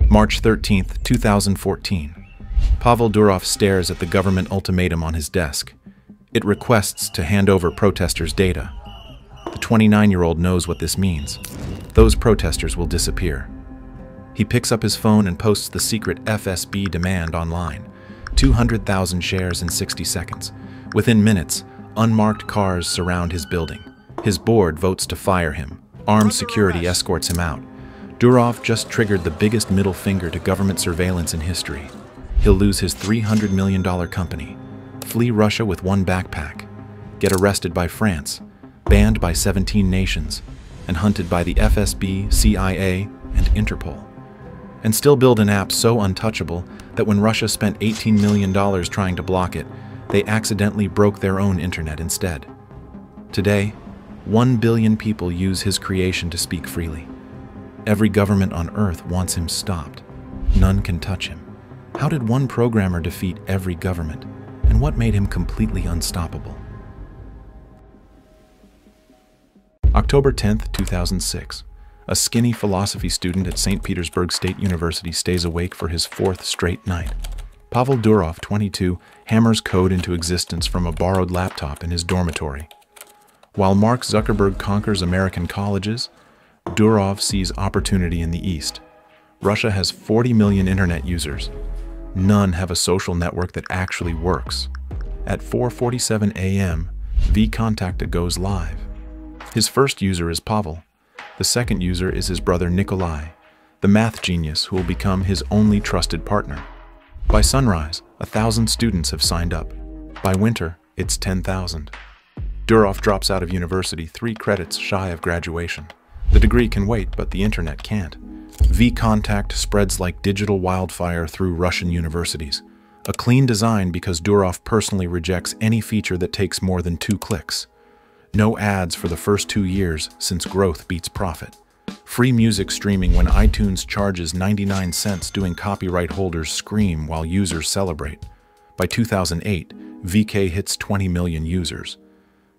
March 13, 2014. Pavel Durov stares at the government ultimatum on his desk. It requests to hand over protesters' data. The 29-year-old knows what this means. Those protesters will disappear. He picks up his phone and posts the secret FSB demand online. 200,000 shares in 60 seconds. Within minutes, unmarked cars surround his building. His board votes to fire him. Armed security escorts him out. Durov just triggered the biggest middle finger to government surveillance in history. He'll lose his $300 million company, flee Russia with one backpack, get arrested by France, banned by 17 nations, and hunted by the FSB, CIA, and Interpol. And still build an app so untouchable that when Russia spent $18 million trying to block it, they accidentally broke their own internet instead. Today, 1 billion people use his creation to speak freely. Every government on Earth wants him stopped. None can touch him. How did one programmer defeat every government? And what made him completely unstoppable? October 10, 2006. A skinny philosophy student at St. Petersburg State University stays awake for his fourth straight night. Pavel Durov, 22, hammers code into existence from a borrowed laptop in his dormitory. While Mark Zuckerberg conquers American colleges, Durov sees opportunity in the East. Russia has 40 million internet users. None have a social network that actually works. At 4:47 a.m., vKontakte goes live. His first user is Pavel. The second user is his brother Nikolai, the math genius who will become his only trusted partner. By sunrise, 1,000 students have signed up. By winter, it's 10,000. Durov drops out of university 3 credits shy of graduation. The degree can wait, but the internet can't. vKontakte spreads like digital wildfire through Russian universities. A clean design because Durov personally rejects any feature that takes more than 2 clicks. No ads for the first 2 years since growth beats profit. Free music streaming when iTunes charges 99 cents, doing copyright holders scream while users celebrate. By 2008, VK hits 20 million users.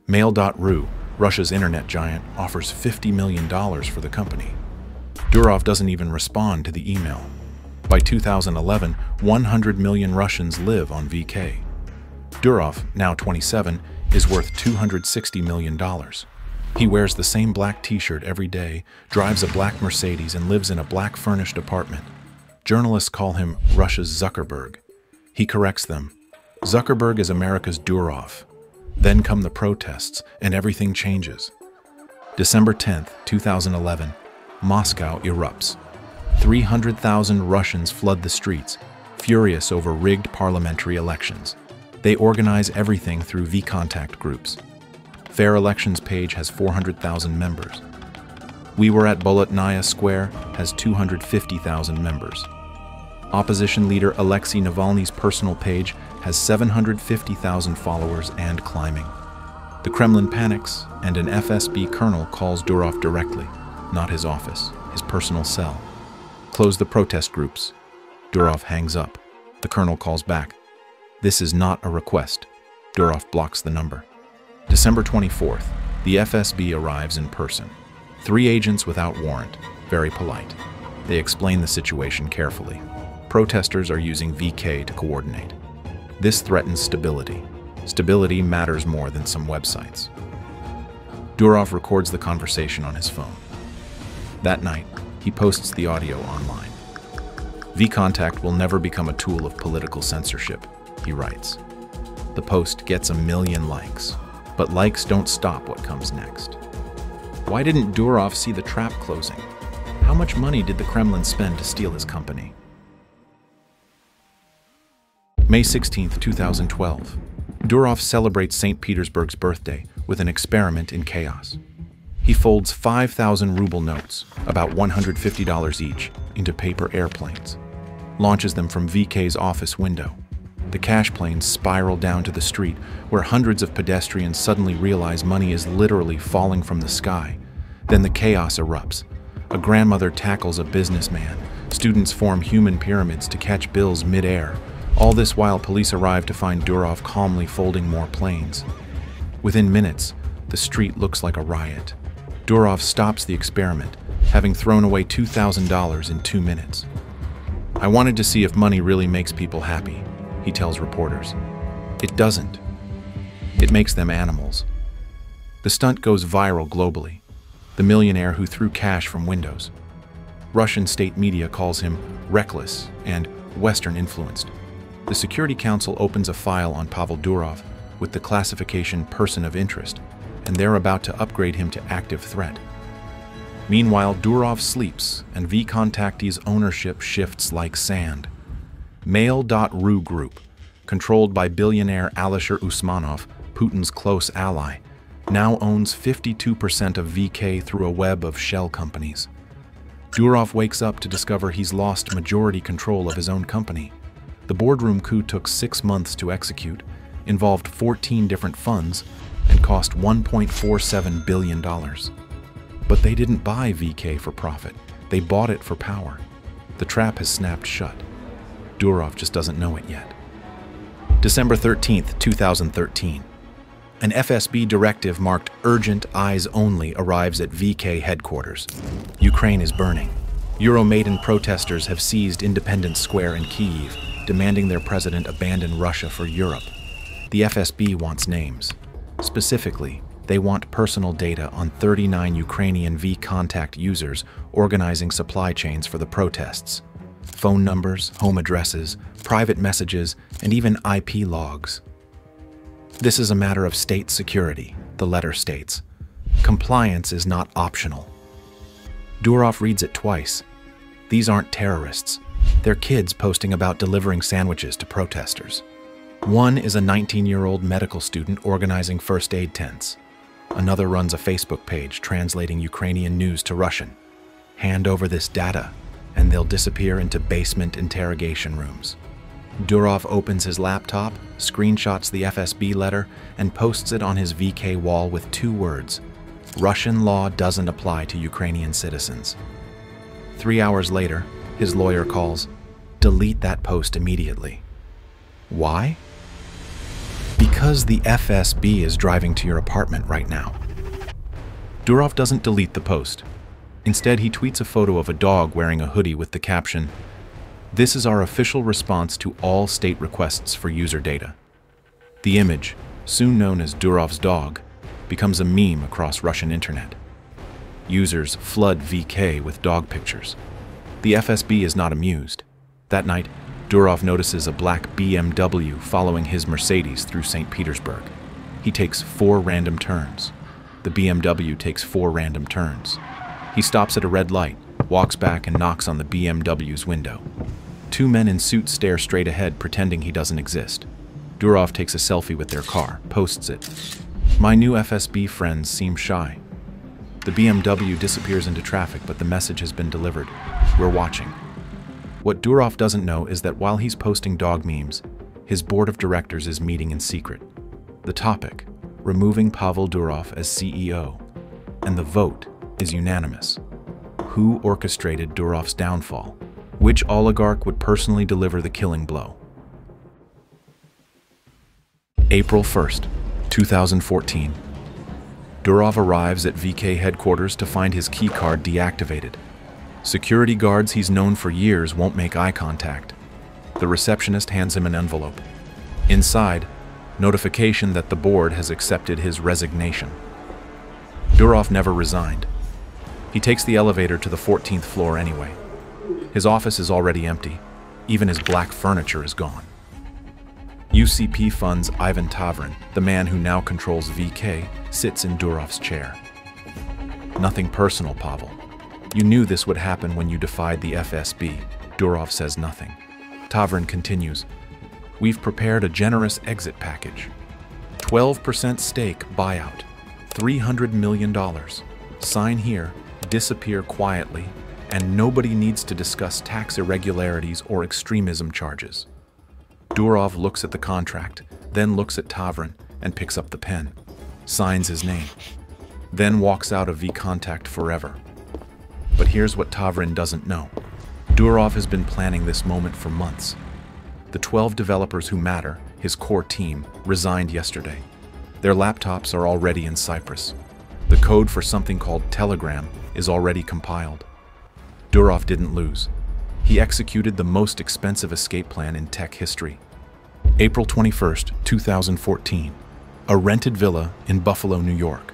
Mail.ru, Russia's internet giant, offers $50 million for the company. Durov doesn't even respond to the email. By 2011, 100 million Russians live on VK. Durov, now 27, is worth $260 million. He wears the same black t-shirt every day, drives a black Mercedes, and lives in a black furnished apartment. Journalists call him Russia's Zuckerberg. He corrects them. Zuckerberg is America's Durov. Then come the protests, and everything changes. December 10, 2011, Moscow erupts. 300,000 Russians flood the streets, furious over rigged parliamentary elections. They organize everything through vKontakte groups. Fair Elections page has 400,000 members. We Were at Bolotnaya Square has 250,000 members. Opposition leader Alexei Navalny's personal page has 750,000 followers and climbing. The Kremlin panics, and an FSB colonel calls Durov directly, not his office, his personal cell. Close the protest groups. Durov hangs up. The colonel calls back. This is not a request. Durov blocks the number. December 24th, the FSB arrives in person. 3 agents without warrant, very polite. They explain the situation carefully. Protesters are using VK to coordinate. This threatens stability. Stability matters more than some websites. Durov records the conversation on his phone. That night, he posts the audio online. vKontakte will never become a tool of political censorship, he writes. The post gets 1 million likes, but likes don't stop what comes next. Why didn't Durov see the trap closing? How much money did the Kremlin spend to steal his company? May 16, 2012. Durov celebrates St. Petersburg's birthday with an experiment in chaos. He folds 5,000 ruble notes, about $150 each, into paper airplanes, launches them from VK's office window. The cash planes spiral down to the street, where hundreds of pedestrians suddenly realize money is literally falling from the sky. Then the chaos erupts. A grandmother tackles a businessman. Students form human pyramids to catch bills mid-air. All this while police arrive to find Durov calmly folding more planes. Within minutes, the street looks like a riot. Durov stops the experiment, having thrown away $2,000 in 2 minutes. "I wanted to see if money really makes people happy," he tells reporters. It doesn't. It makes them animals. The stunt goes viral globally. The millionaire who threw cash from windows. Russian state media calls him reckless and Western-influenced. The Security Council opens a file on Pavel Durov with the classification person of interest, and they're about to upgrade him to active threat. Meanwhile, Durov sleeps, and vContacte's ownership shifts like sand. Mail.ru Group, controlled by billionaire Alisher Usmanov, Putin's close ally, now owns 52% of VK through a web of shell companies. Durov wakes up to discover he's lost majority control of his own company. The boardroom coup took 6 months to execute, involved 14 different funds, and cost $1.47 billion. But they didn't buy VK for profit. They bought it for power. The trap has snapped shut. Durov just doesn't know it yet. December 13th, 2013. An FSB directive marked Urgent Eyes Only arrives at VK headquarters. Ukraine is burning. Euromaidan protesters have seized Independence Square in Kyiv, demanding their president abandon Russia for Europe. The FSB wants names. Specifically, they want personal data on 39 Ukrainian vContact users organizing supply chains for the protests. Phone numbers, home addresses, private messages, and even IP logs. This is a matter of state security, the letter states. Compliance is not optional. Durov reads it twice. These aren't terrorists. They're kids posting about delivering sandwiches to protesters. One is a 19-year-old medical student organizing first aid tents. Another runs a Facebook page translating Ukrainian news to Russian. Hand over this data, and they'll disappear into basement interrogation rooms. Durov opens his laptop, screenshots the FSB letter, and posts it on his VK wall with 2 words: Russian law doesn't apply to Ukrainian citizens. 3 hours later, his lawyer calls, delete that post immediately. Why? Because the FSB is driving to your apartment right now. Durov doesn't delete the post. Instead, he tweets a photo of a dog wearing a hoodie with the caption, "This is our official response to all state requests for user data." The image, soon known as Durov's dog, becomes a meme across Russian internet. Users flood VK with dog pictures. The FSB is not amused. That night, Durov notices a black BMW following his Mercedes through St. Petersburg. He takes 4 random turns. The BMW takes 4 random turns. He stops at a red light, walks back and knocks on the BMW's window. 2 men in suits stare straight ahead, pretending he doesn't exist. Durov takes a selfie with their car, posts it. "My new FSB friends seem shy." The BMW disappears into traffic, but the message has been delivered. We're watching. What Durov doesn't know is that while he's posting dog memes, his board of directors is meeting in secret. The topic, removing Pavel Durov as CEO. And the vote is unanimous. Who orchestrated Durov's downfall? Which oligarch would personally deliver the killing blow? April 1st, 2014. Durov arrives at VK headquarters to find his keycard deactivated. Security guards he's known for years won't make eye contact. The receptionist hands him an envelope. Inside, notification that the board has accepted his resignation. Durov never resigned. He takes the elevator to the 14th floor anyway. His office is already empty. Even his black furniture is gone. UCP funds Ivan Tavrin, the man who now controls VK, sits in Durov's chair. "Nothing personal, Pavel. You knew this would happen when you defied the FSB." Durov says nothing. Tavrin continues, "We've prepared a generous exit package. 12% stake buyout. $300 million. Sign here, disappear quietly, and nobody needs to discuss tax irregularities or extremism charges." Durov looks at the contract, then looks at Tavrin and picks up the pen, signs his name, then walks out of vContact forever. But here's what Tavrin doesn't know. Durov has been planning this moment for months. The 12 developers who matter, his core team, resigned yesterday. Their laptops are already in Cyprus. The code for something called Telegram is already compiled. Durov didn't lose. He executed the most expensive escape plan in tech history. April 21st, 2014. A rented villa in Buffalo, New York.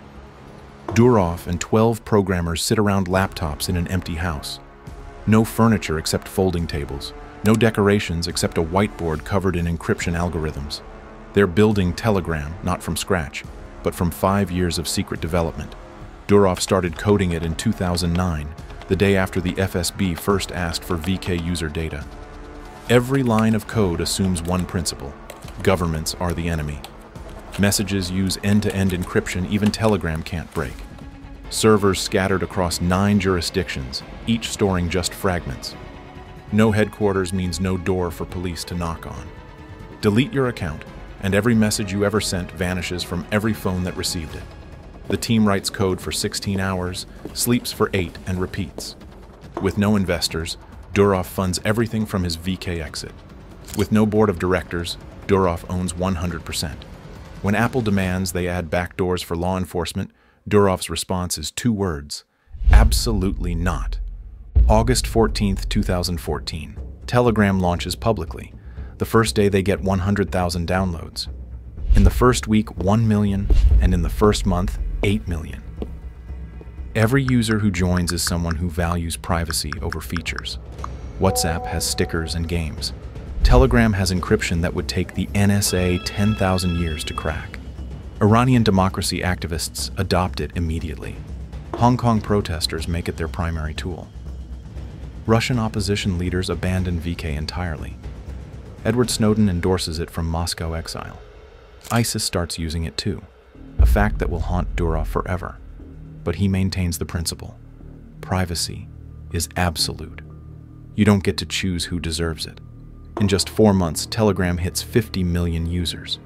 Durov and 12 programmers sit around laptops in an empty house. No furniture except folding tables. No decorations except a whiteboard covered in encryption algorithms. They're building Telegram, not from scratch, but from 5 years of secret development. Durov started coding it in 2009, the day after the FSB first asked for VK user data. Every line of code assumes one principle: governments are the enemy. Messages use end-to-end encryption even Telegram can't break. Servers scattered across 9 jurisdictions, each storing just fragments. No headquarters means no door for police to knock on. Delete your account, and every message you ever sent vanishes from every phone that received it. The team writes code for 16 hours, sleeps for 8, and repeats. With no investors, Durov funds everything from his VK exit. With no board of directors, Durov owns 100%. When Apple demands they add backdoors for law enforcement, Durov's response is 2 words: absolutely not. August 14th, 2014. Telegram launches publicly. The first day they get 100,000 downloads. In the first week, 1 million, and in the first month, 8 million. Every user who joins is someone who values privacy over features. WhatsApp has stickers and games. Telegram has encryption that would take the NSA 10,000 years to crack. Iranian democracy activists adopt it immediately. Hong Kong protesters make it their primary tool. Russian opposition leaders abandon VK entirely. Edward Snowden endorses it from Moscow exile. ISIS starts using it too, a fact that will haunt Durov forever. But he maintains the principle: privacy is absolute. You don't get to choose who deserves it. In just 4 months, Telegram hits 50 million users.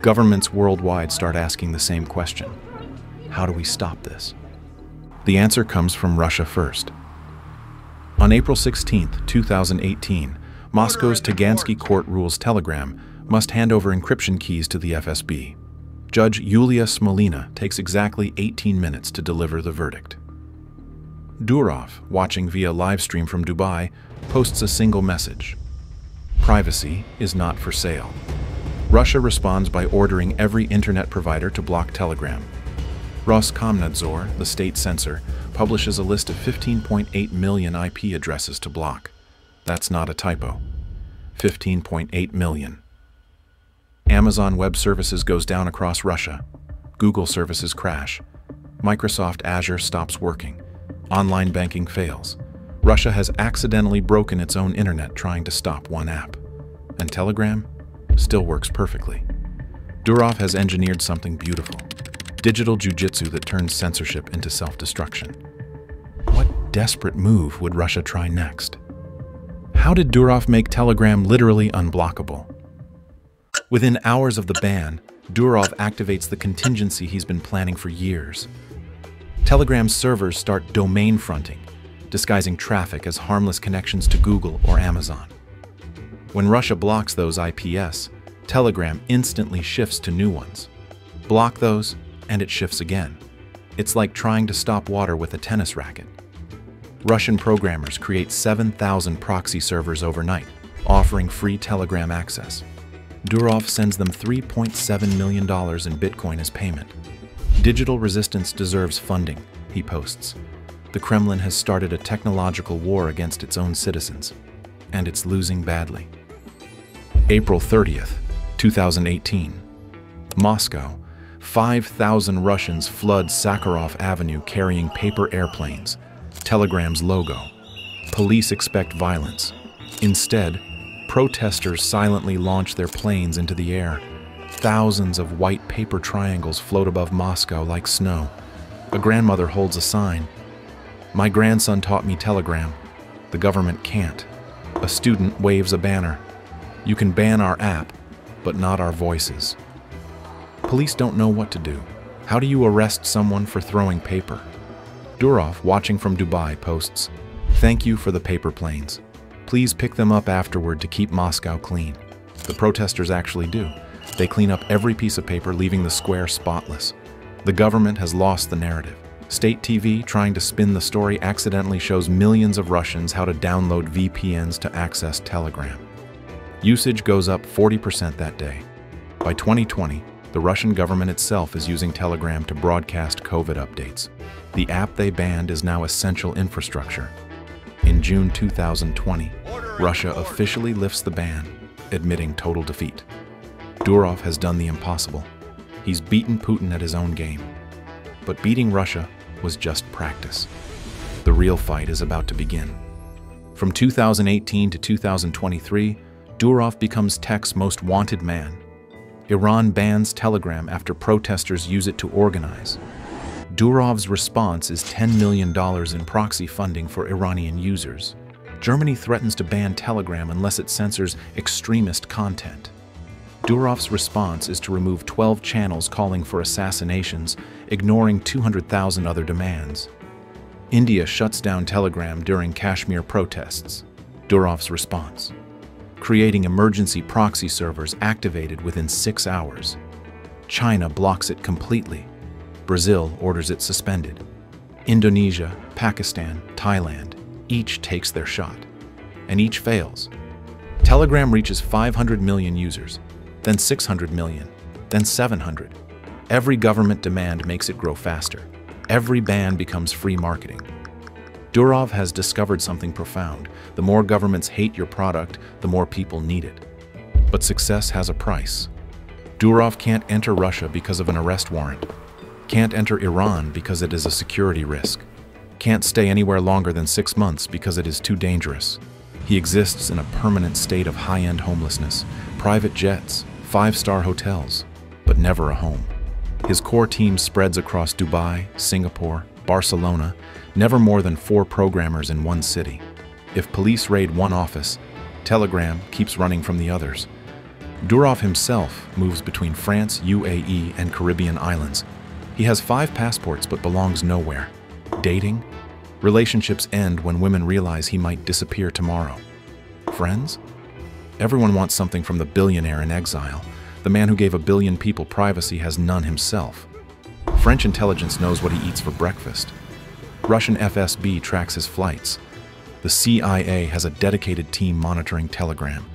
Governments worldwide start asking the same question: how do we stop this? The answer comes from Russia first. On April 16, 2018, Moscow's Tagansky court rules Telegram must hand over encryption keys to the FSB. Judge Yulia Smolina takes exactly 18 minutes to deliver the verdict. Durov, watching via livestream from Dubai, posts a single message: privacy is not for sale. Russia responds by ordering every internet provider to block Telegram. Roskomnadzor, the state censor, publishes a list of 15.8 million IP addresses to block. That's not a typo. 15.8 million. Amazon Web Services goes down across Russia. Google services crash. Microsoft Azure stops working. Online banking fails. Russia has accidentally broken its own internet trying to stop one app. And Telegram still works perfectly. Durov has engineered something beautiful: digital jujitsu that turns censorship into self-destruction. What desperate move would Russia try next? How did Durov make Telegram literally unblockable? Within hours of the ban, Durov activates the contingency he's been planning for years. Telegram's servers start domain fronting, disguising traffic as harmless connections to Google or Amazon. When Russia blocks those IPs, Telegram instantly shifts to new ones. Block those, and it shifts again. It's like trying to stop water with a tennis racket. Russian programmers create 7,000 proxy servers overnight, offering free Telegram access. Durov sends them $3.7 million in Bitcoin as payment. Digital resistance deserves funding, he posts. The Kremlin has started a technological war against its own citizens, and it's losing badly. April 30th, 2018. Moscow. 5,000 Russians flood Sakharov Avenue carrying paper airplanes. Telegram's logo. Police expect violence. Instead, protesters silently launch their planes into the air. Thousands of white paper triangles float above Moscow like snow. A grandmother holds a sign: "My grandson taught me Telegram. The government can't." A student waves a banner: "You can ban our app, but not our voices." Police don't know what to do. How do you arrest someone for throwing paper? Durov, watching from Dubai, posts, "Thank you for the paper planes. Please pick them up afterward to keep Moscow clean." The protesters actually do. They clean up every piece of paper, leaving the square spotless. The government has lost the narrative. State TV, trying to spin the story, accidentally shows millions of Russians how to download VPNs to access Telegram. Usage goes up 40% that day. By 2020, the Russian government itself is using Telegram to broadcast COVID updates. The app they banned is now essential infrastructure. In June 2020, Russia officially lifts the ban, admitting total defeat. Durov has done the impossible. He's beaten Putin at his own game. But beating Russia was just practice. The real fight is about to begin. From 2018 to 2023, Durov becomes tech's most wanted man. Iran bans Telegram after protesters use it to organize. Durov's response is $10 million in proxy funding for Iranian users. Germany threatens to ban Telegram unless it censors extremist content. Durov's response is to remove 12 channels calling for assassinations, ignoring 200,000 other demands. India shuts down Telegram during Kashmir protests. Durov's response: creating emergency proxy servers activated within 6 hours. China blocks it completely. Brazil orders it suspended. Indonesia, Pakistan, Thailand, each takes their shot. And each fails. Telegram reaches 500 million users, then 600 million, then 700. Every government demand makes it grow faster. Every ban becomes free marketing. Durov has discovered something profound. The more governments hate your product, the more people need it. But success has a price. Durov can't enter Russia because of an arrest warrant. Can't enter Iran because it is a security risk. Can't stay anywhere longer than 6 months because it is too dangerous. He exists in a permanent state of high-end homelessness, private jets, 5-star hotels, but never a home. His core team spreads across Dubai, Singapore, Barcelona, never more than 4 programmers in one city. If police raid one office, Telegram keeps running from the others. Durov himself moves between France, UAE, and Caribbean islands. He has 5 passports but belongs nowhere. Dating? Relationships end when women realize he might disappear tomorrow. Friends? Everyone wants something from the billionaire in exile. The man who gave 1 billion people privacy has none himself. French intelligence knows what he eats for breakfast. Russian FSB tracks his flights. The CIA has a dedicated team monitoring Telegram.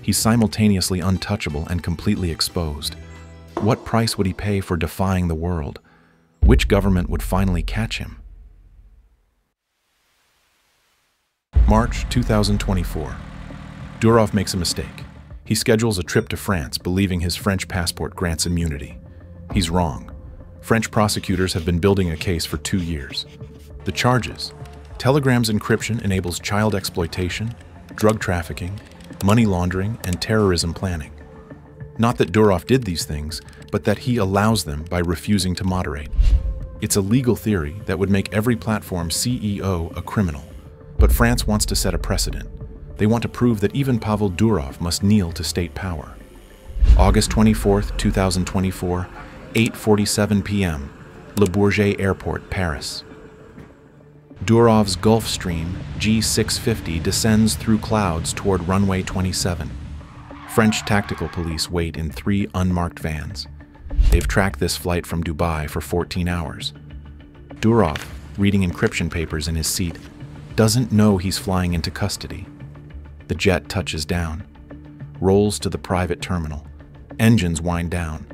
He's simultaneously untouchable and completely exposed. What price would he pay for defying the world? Which government would finally catch him? March 2024. Durov makes a mistake. He schedules a trip to France, believing his French passport grants immunity. He's wrong. French prosecutors have been building a case for 2 years. The charges: Telegram's encryption enables child exploitation, drug trafficking, money laundering, and terrorism planning. Not that Durov did these things, but that he allows them by refusing to moderate. It's a legal theory that would make every platform CEO a criminal. But France wants to set a precedent. They want to prove that even Pavel Durov must kneel to state power. August 24, 2024, 8:47 p.m., Le Bourget Airport, Paris. Durov's Gulfstream G650 descends through clouds toward runway 27. French tactical police wait in 3 unmarked vans. They've tracked this flight from Dubai for 14 hours. Durov, reading encryption papers in his seat, doesn't know he's flying into custody. The jet touches down, rolls to the private terminal. Engines wind down.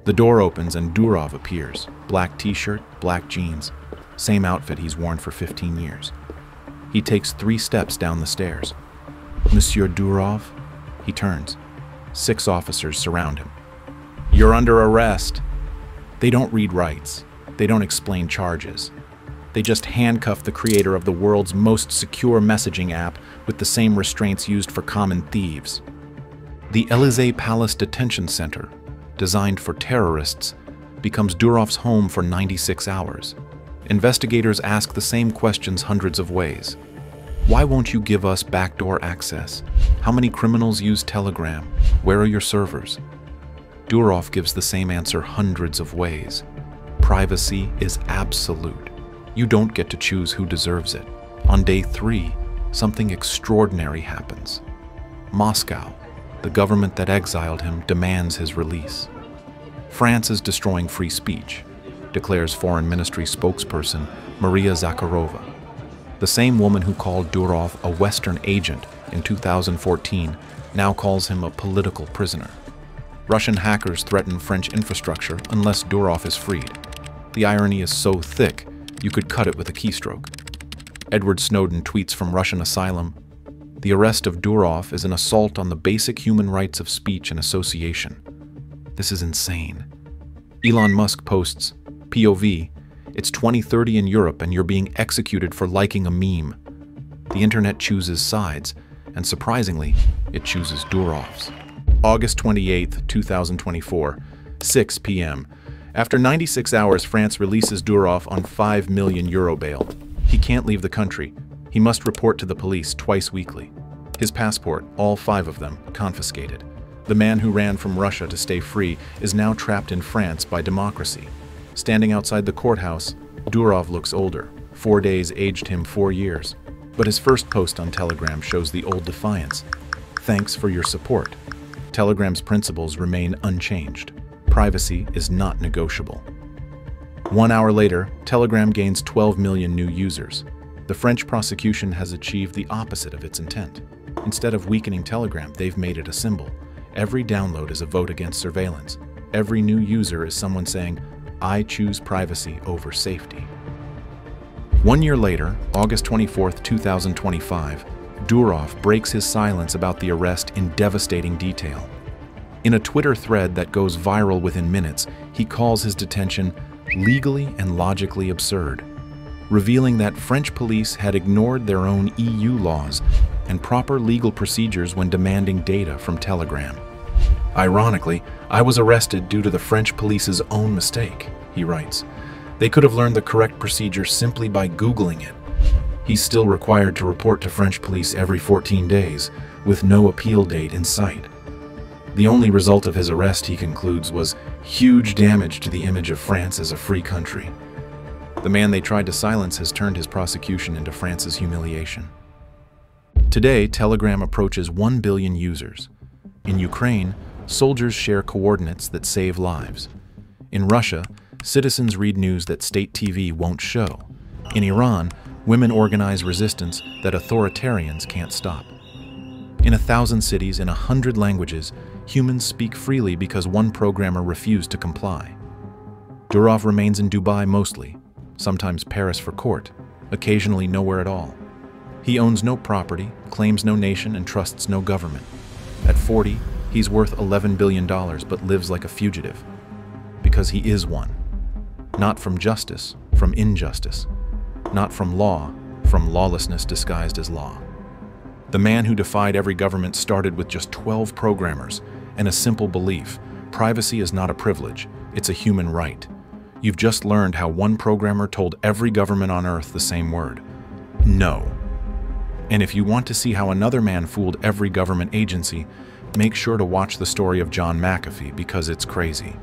The door opens and Durov appears. Black t-shirt, black jeans, same outfit he's worn for 15 years. He takes 3 steps down the stairs. Monsieur Durov? He turns. 6 officers surround him. You're under arrest. They don't read rights. They don't explain charges. They just handcuff the creator of the world's most secure messaging app with the same restraints used for common thieves. The Élysée Palace Detention Center, designed for terrorists, becomes Durov's home for 96 hours. Investigators ask the same questions hundreds of ways. Why won't you give us backdoor access? How many criminals use Telegram? Where are your servers? Durov gives the same answer hundreds of ways. Privacy is absolute. You don't get to choose who deserves it. On day 3, something extraordinary happens. Moscow, the government that exiled him, demands his release. France is destroying free speech. declares Foreign Ministry spokesperson Maria Zakharova. The same woman who called Durov a Western agent in 2014 now calls him a political prisoner. Russian hackers threaten French infrastructure unless Durov is freed. The irony is so thick, you could cut it with a keystroke. Edward Snowden tweets from Russian asylum, "The arrest of Durov is an assault on the basic human rights of speech and association. This is insane." Elon Musk posts, "POV, it's 2030 in Europe and you're being executed for liking a meme." The internet chooses sides, and surprisingly, it chooses Durov's. August 28, 2024, 6 p.m. After 96 hours, France releases Durov on €5 million bail. He can't leave the country. He must report to the police twice weekly. His passport, all 5 of them, confiscated. The man who ran from Russia to stay free is now trapped in France by democracy. Standing outside the courthouse, Durov looks older. 4 days aged him 4 years. But his first post on Telegram shows the old defiance. "Thanks for your support." Telegram's principles remain unchanged. Privacy is not negotiable. 1 hour later, Telegram gains 12 million new users. The French prosecution has achieved the opposite of its intent. Instead of weakening Telegram, they've made it a symbol. Every download is a vote against surveillance. Every new user is someone saying, "I choose privacy over safety." 1 year later, August 24, 2025, Durov breaks his silence about the arrest in devastating detail. In a Twitter thread that goes viral within minutes, he calls his detention legally and logically absurd, revealing that French police had ignored their own EU laws and proper legal procedures when demanding data from Telegram. "Ironically, I was arrested due to the French police's own mistake," he writes. "They could have learned the correct procedure simply by Googling it." He's still required to report to French police every 14 days, with no appeal date in sight. The only result of his arrest, he concludes, was huge damage to the image of France as a free country. The man they tried to silence has turned his prosecution into France's humiliation. Today, Telegram approaches 1 billion users. In Ukraine, soldiers share coordinates that save lives. In Russia, citizens read news that state TV won't show. In Iran, women organize resistance that authoritarians can't stop. In 1,000 cities in 100 languages, humans speak freely because one programmer refused to comply. Durov remains in Dubai mostly, sometimes Paris for court, occasionally nowhere at all. He owns no property, claims no nation, and trusts no government. At 40, he's worth $11 billion but lives like a fugitive. Because he is one. Not from justice, from injustice. Not from law, from lawlessness disguised as law. The man who defied every government started with just 12 programmers and a simple belief: privacy is not a privilege, it's a human right. You've just learned how one programmer told every government on Earth the same word: no. And if you want to see how another man fooled every government agency, make sure to watch the story of John McAfee, because it's crazy.